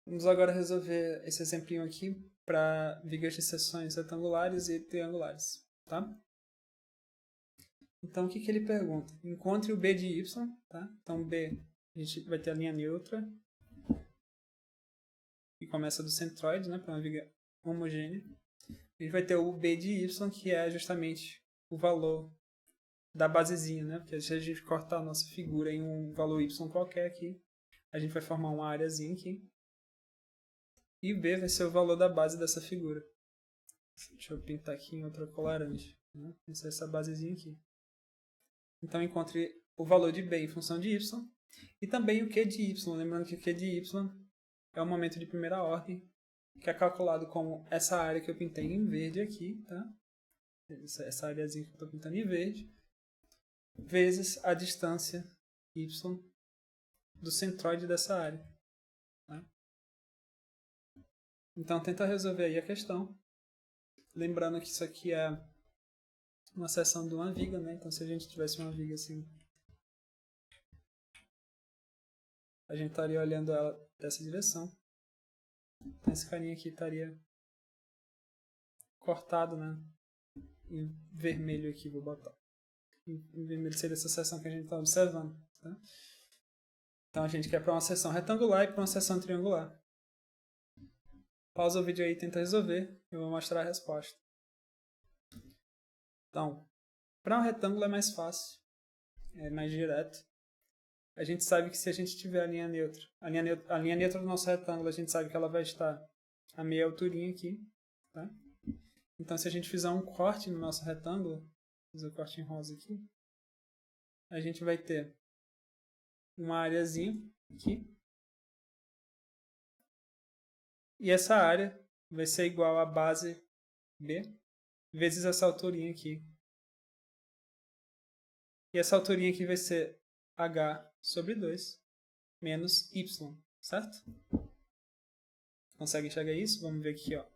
Vamos agora resolver esse exemplinho aqui para vigas de seções retangulares e triangulares, tá? Então, o que ele pergunta? Encontre o B de y, tá? Então, B, a gente vai ter a linha neutra, que começa do centroide, né, para uma viga homogênea. A gente vai ter o B de y, que é justamente o valor da basezinha, né? Porque se a gente cortar a nossa figura em um valor y qualquer aqui, a gente vai formar uma areazinha aqui. E o B vai ser o valor da base dessa figura. Deixa eu pintar aqui em outra cor laranja. Né? Essa é essa basezinha aqui. Então, encontre o valor de B em função de y. E também o Q de y. Lembrando que o Q de y é o momento de primeira ordem, que é calculado como essa área que eu pintei em verde aqui, tá? Essa areazinha que eu estou pintando em verde, vezes a distância y do centroide dessa área. Tá? Então, tenta resolver aí a questão. Lembrando que isso aqui é uma seção de uma viga, né? Então, se a gente tivesse uma viga assim, a gente estaria olhando ela dessa direção. Então, esse carinha aqui estaria cortado, né? Em vermelho aqui, vou botar. Em vermelho seria essa seção que a gente está observando. Tá? Então, a gente quer para uma seção retangular e para uma seção triangular. Pausa o vídeo aí e tenta resolver. Eu vou mostrar a resposta. Então, para um retângulo é mais fácil. É mais direto. A gente sabe que se a gente tiver a linha neutra, a linha neutra do nosso retângulo, a gente sabe que ela vai estar a meia alturinha aqui, tá? Então, se a gente fizer um corte no nosso retângulo, vou fazer o corte em rosa aqui, a gente vai ter uma areazinha aqui, e essa área vai ser igual a base B vezes essa alturinha aqui. E essa alturinha aqui vai ser H sobre 2 menos Y, certo? Consegue enxergar isso? Vamos ver aqui, ó.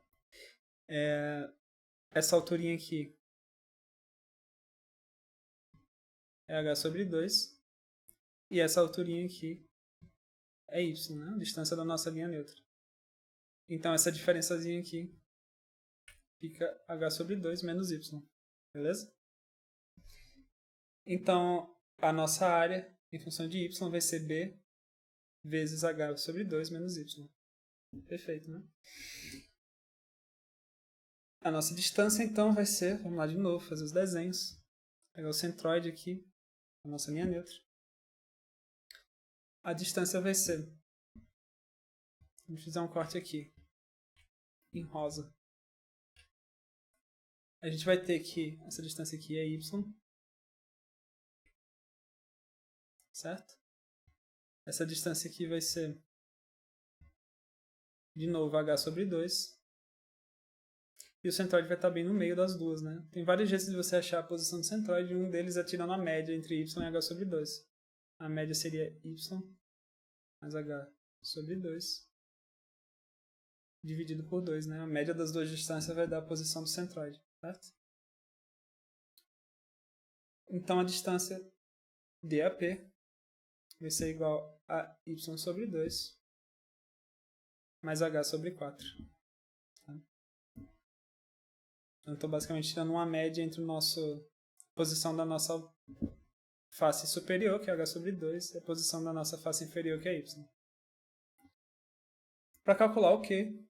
Essa alturinha aqui é H sobre 2. E essa alturinha aqui é Y, né? A distância da nossa linha neutra. Então, essa diferençazinha aqui fica H sobre 2 menos Y. Beleza? Então, a nossa área em função de Y vai ser B vezes H sobre 2 menos Y. Perfeito, né? A nossa distância, então, vai ser... Vamos lá de novo, fazer os desenhos. Pegar o centroide aqui, a nossa linha neutra. A distância vai ser... Vamos fazer um corte aqui, em rosa. A gente vai ter que... Essa distância aqui é Y. Certo? Essa distância aqui vai ser, de novo, H sobre 2. E o centroide vai estar bem no meio das duas, né? Tem vários jeitos de você achar a posição do centroide, e um deles é tirando a média entre Y e H sobre 2. A média seria Y mais H sobre 2 dividido por 2, né? A média das duas distâncias vai dar a posição do centroide, certo? Então, a distância DAP vai ser igual a Y sobre 2 mais H sobre 4. Tá? Então, estou basicamente tirando uma média entre a posição da nossa face superior, que é H sobre 2, e a posição da nossa face inferior, que é Y. Para calcular o Q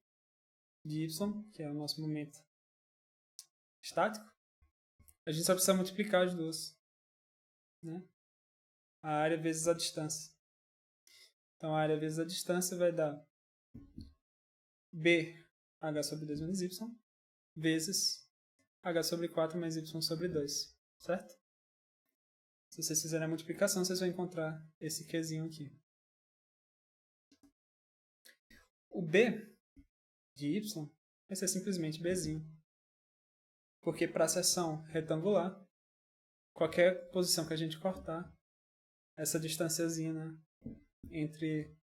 de Y, que é o nosso momento estático, a gente só precisa multiplicar as duas. Né? A área vezes a distância. Então, a área vezes a distância vai dar B H sobre 2 menos Y vezes H sobre 4 mais Y sobre 2. Certo? Se vocês fizerem a multiplicação, vocês vão encontrar esse Qzinho aqui. O B de Y vai ser simplesmente Bzinho. Porque para a seção retangular, qualquer posição que a gente cortar, essa distanciazinha, né, entre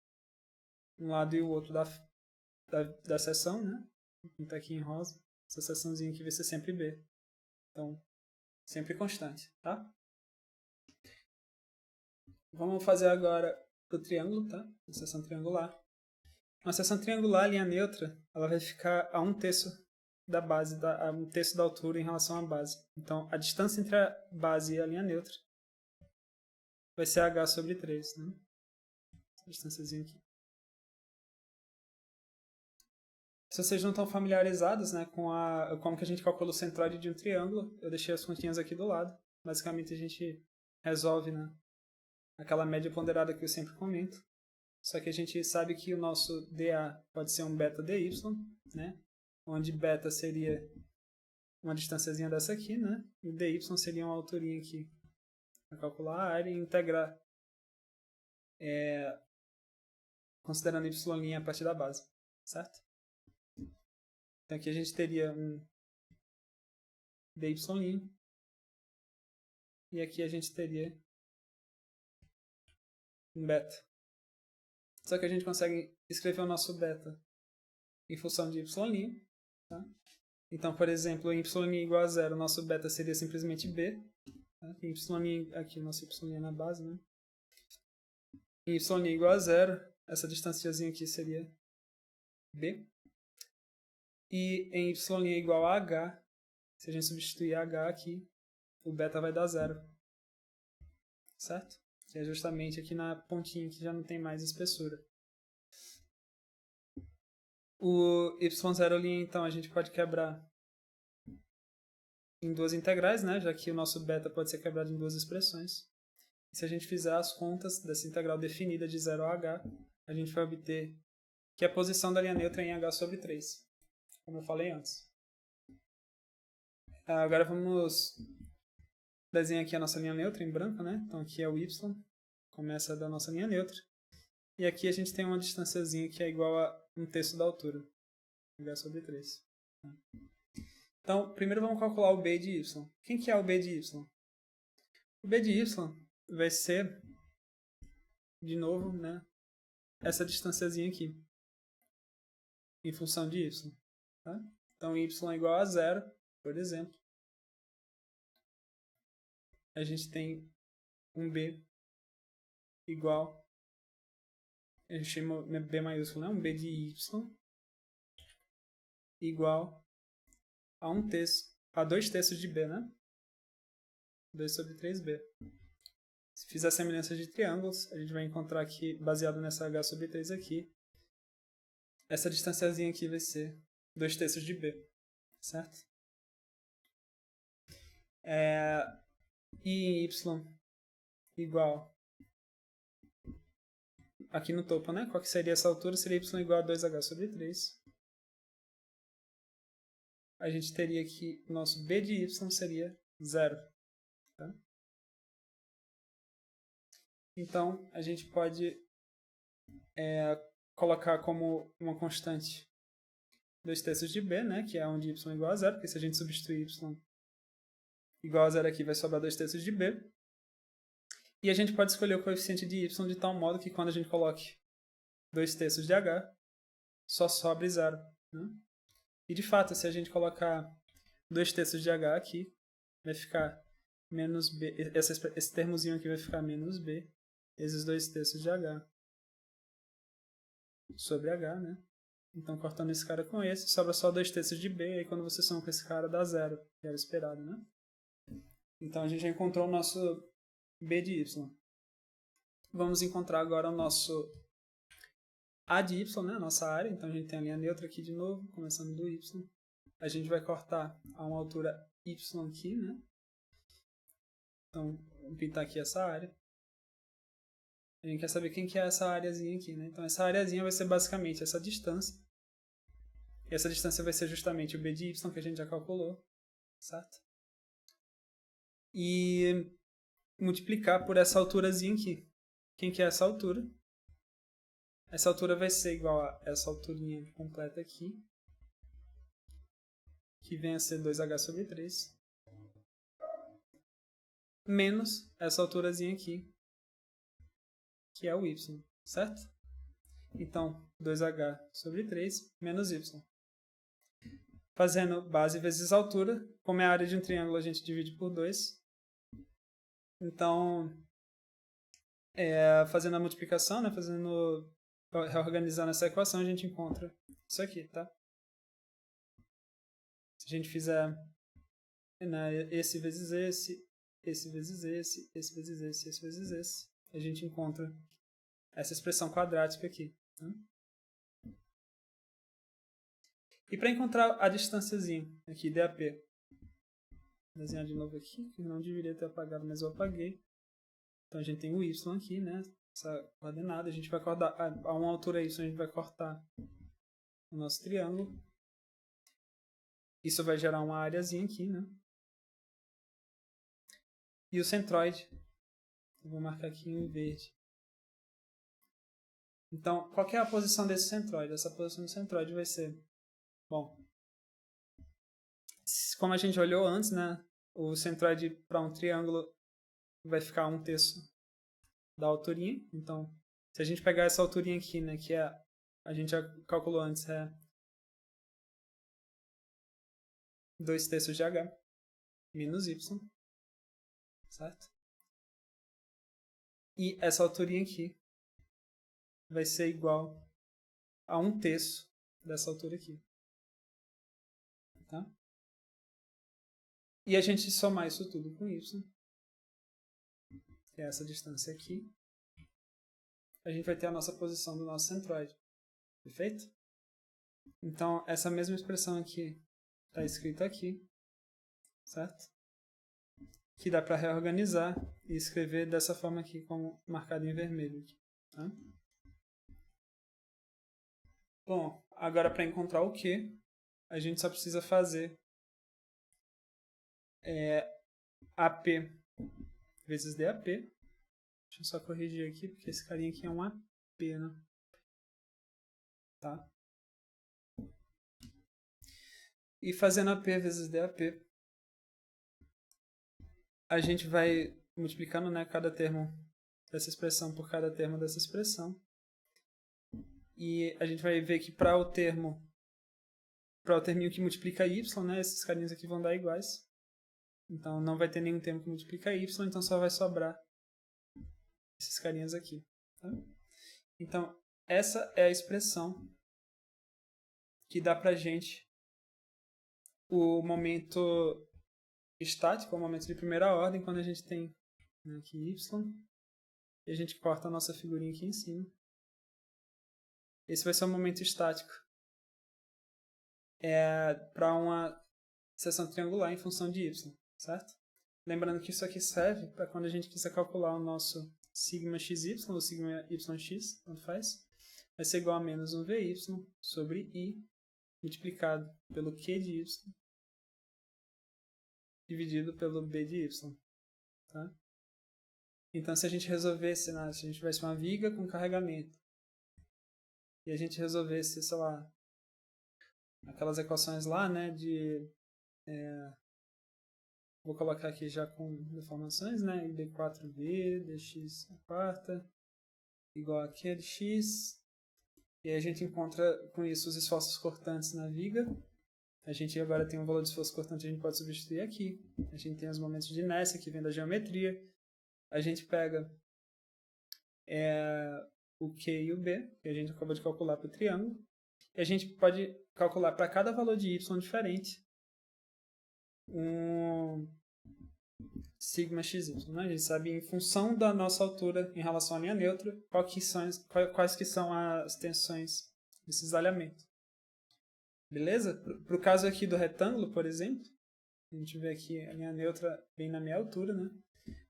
um lado e o outro da seção, né? Vou pintar aqui em rosa. Essa seçãozinha aqui vai ser sempre B. Então, sempre constante, tá? Vamos fazer agora o triângulo, tá? A seção triangular. Uma seção triangular, linha neutra, ela vai ficar a 1/3 da base, a 1/3 da altura em relação à base. Então, a distância entre a base e a linha neutra vai ser h sobre 3, né? Essa distânciazinha aqui. Se vocês não estão familiarizados, né, com como que a gente calcula o centroide de um triângulo, eu deixei as continhas aqui do lado. Basicamente, a gente resolve, né, aquela média ponderada que eu sempre comento. Só que a gente sabe que o nosso dA pode ser um beta dy, né, onde beta seria uma distânciazinha dessa aqui, né, e dy seria uma alturinha aqui para calcular a área e integrar considerando y' a partir da base, certo? Então aqui a gente teria um dy' e aqui a gente teria um beta. Só que a gente consegue escrever o nosso beta em função de y', tá? Então, por exemplo, em y' igual a 0, o nosso beta seria simplesmente b. Tá? Aqui, nosso y' na base, né? Em y' igual a 0, essa distanciazinha aqui seria b. E em y' igual a h, se a gente substituir h aqui, o beta vai dar 0. Certo? Que é justamente aqui na pontinha que já não tem mais espessura. O y0', então, a gente pode quebrar em duas integrais, né? Já que o nosso beta pode ser quebrado em duas expressões. E se a gente fizer as contas dessa integral definida de 0 a h, a gente vai obter que a posição da linha neutra é em h sobre 3, como eu falei antes. Agora vamos desenhar aqui a nossa linha neutra em branco, né? Então aqui é o y, começa da nossa linha neutra. E aqui a gente tem uma distânciazinha que é igual a 1/3 da altura, h sobre 3. Então, primeiro vamos calcular o b de y. Quem que é o b de y? O b de y vai ser, de novo, né, essa distânciazinha aqui, em função de y. Tá? Então, y igual a 0, por exemplo. A gente tem um b igual, a gente chama b maiúsculo, né? Um b de y igual a 2/3 de b, né? 2 sobre 3b. Se fizer semelhança de triângulos, a gente vai encontrar aqui, baseado nessa h sobre 3 aqui, essa distanciazinha aqui vai ser 2/3 de b, certo? E y igual, aqui no topo, né? Qual que seria essa altura? Seria y igual a 2h sobre 3. A gente teria que o nosso b de y seria 0. Tá? Então, a gente pode colocar como uma constante 2/3 de b, né? Que é onde y igual a 0, porque se a gente substituir y igual a 0 aqui, vai sobrar 2/3 de b. E a gente pode escolher o coeficiente de y de tal modo que quando a gente coloque 2/3 de h, só sobre 0. Né? E de fato, se a gente colocar 2/3 de h aqui, vai ficar menos b. Esse termozinho aqui vai ficar menos b, esses 2/3 de h sobre h, né? Então, cortando esse cara com esse, sobra só 2/3 de b, e aí quando você soma com esse cara, dá 0, que era o esperado, né? Então, a gente já encontrou o nosso b de y. Vamos encontrar agora o nosso a de y, né? A nossa área. Então, a gente tem a linha neutra aqui de novo, começando do y. A gente vai cortar a uma altura y aqui, né? Então, vamos pintar aqui essa área. A gente quer saber quem que é essa areazinha aqui, né? Então, essa areazinha vai ser basicamente essa distância. E essa distância vai ser justamente o b de y que a gente já calculou, certo? E multiplicar por essa alturazinha aqui. Quem que é essa altura? Essa altura vai ser igual a essa alturinha completa aqui, que vem a ser 2h sobre 3, menos essa alturazinha aqui, que é o y, certo? Então, 2h sobre 3 menos y. Fazendo base vezes altura, como é a área de um triângulo, a gente divide por 2. Então, fazendo a multiplicação, né, reorganizando essa equação, a gente encontra isso aqui, tá? Se a gente fizer, né, esse vezes esse vezes esse vezes esse vezes esse, a gente encontra essa expressão quadrática aqui. Tá? E para encontrar a distânciazinha aqui, DAP, vou desenhar de novo aqui, que eu não deveria ter apagado, mas eu apaguei. Então a gente tem o y aqui, né? Essa coordenada, a gente vai cortar, a uma altura y a gente vai cortar o nosso triângulo. Isso vai gerar uma areazinha aqui, né? E o centroide, eu vou marcar aqui em verde. Então, qual que é a posição desse centroide? Essa posição do centroide vai ser, bom, como a gente olhou antes, né? O centroide para um triângulo vai ficar 1/3 da alturinha. Então, se a gente pegar essa alturinha aqui, né, que a gente já calculou antes, é 2/3 de h menos y, certo? E essa alturinha aqui vai ser igual a 1/3 dessa altura aqui. Tá? E a gente somar isso tudo com y, que é essa distância aqui, a gente vai ter a nossa posição do nosso centroide. Perfeito? Então, essa mesma expressão aqui está escrita aqui, certo? Que dá para reorganizar e escrever dessa forma aqui, como marcado em vermelho. Tá? Bom, agora para encontrar o Q, a gente só precisa fazer AP vezes DAP. Deixa eu só corrigir aqui, porque esse carinha aqui é um AP, né? Tá? E fazendo AP vezes DAP, a gente vai multiplicando, né, cada termo dessa expressão por cada termo dessa expressão. E a gente vai ver que para o terminho que multiplica y, né, esses carinhos aqui vão dar iguais. Então não vai ter nenhum termo que multiplica y, então só vai sobrar esses carinhas aqui. Tá? Então essa é a expressão que dá pra gente o momento estático, o momento de primeira ordem, quando a gente tem, né, aqui y, e a gente corta a nossa figurinha aqui em cima. Esse vai ser o momento estático para uma seção triangular em função de y, certo? Lembrando que isso aqui serve para quando a gente quiser calcular o nosso sigma xy ou sigma yx, tanto faz, vai ser igual a menos 1vy sobre i multiplicado pelo q de y dividido pelo b de y. Tá? Então, se a gente resolvesse, né, se a gente tivesse uma viga com carregamento e a gente resolvesse, sei lá, aquelas equações lá, né, vou colocar aqui já com deformações, né, d4b, dx à quarta, igual a q de x, e a gente encontra com isso os esforços cortantes na viga. A gente agora tem um valor de esforço cortante, a gente pode substituir aqui. A gente tem os momentos de inércia que vem da geometria. A gente pega o Q e o B, que a gente acabou de calcular para o triângulo. E a gente pode calcular para cada valor de y diferente um sigma xy. Né? A gente sabe, em função da nossa altura em relação à linha neutra, quais que são as tensões de cisalhamento. Beleza? Para o caso aqui do retângulo, por exemplo, a gente vê aqui a linha neutra bem na minha altura, né?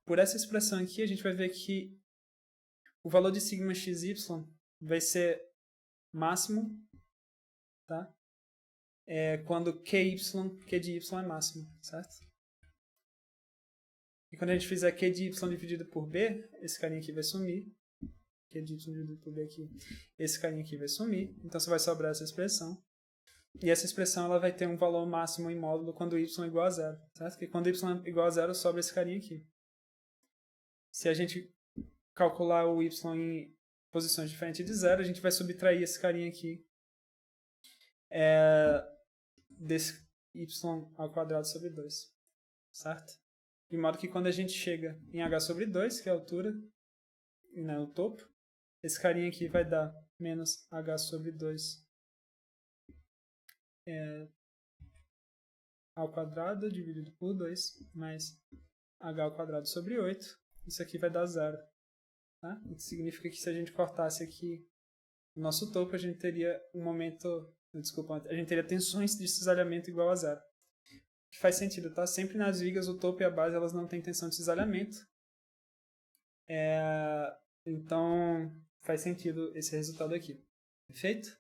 Por essa expressão aqui, a gente vai ver que o valor de sigma xy vai ser máximo, tá? Quando q de y é máximo, certo? E quando a gente fizer q de y dividido por b, esse carinha aqui vai sumir. Q de y dividido por b aqui, esse carinha aqui vai sumir. Então só vai sobrar essa expressão. E essa expressão ela vai ter um valor máximo em módulo quando y é igual a zero, certo? Porque quando y é igual a zero, sobra esse carinha aqui. Se a gente calcular o y em posições diferentes de zero, a gente vai subtrair esse carinha aqui desse y ao quadrado sobre 2, certo? De modo que quando a gente chega em h sobre 2, que é a altura, né, o topo, esse carinha aqui vai dar menos h sobre 2 ao quadrado dividido por 2 mais h ao quadrado sobre 8. Isso aqui vai dar zero. Tá? Isso significa que se a gente cortasse aqui o nosso topo, a gente teria a gente teria tensões de cisalhamento igual a zero. Que faz sentido, tá? Sempre nas vigas, o topo e a base, elas não têm tensão de cisalhamento. Então, faz sentido esse resultado aqui. Perfeito?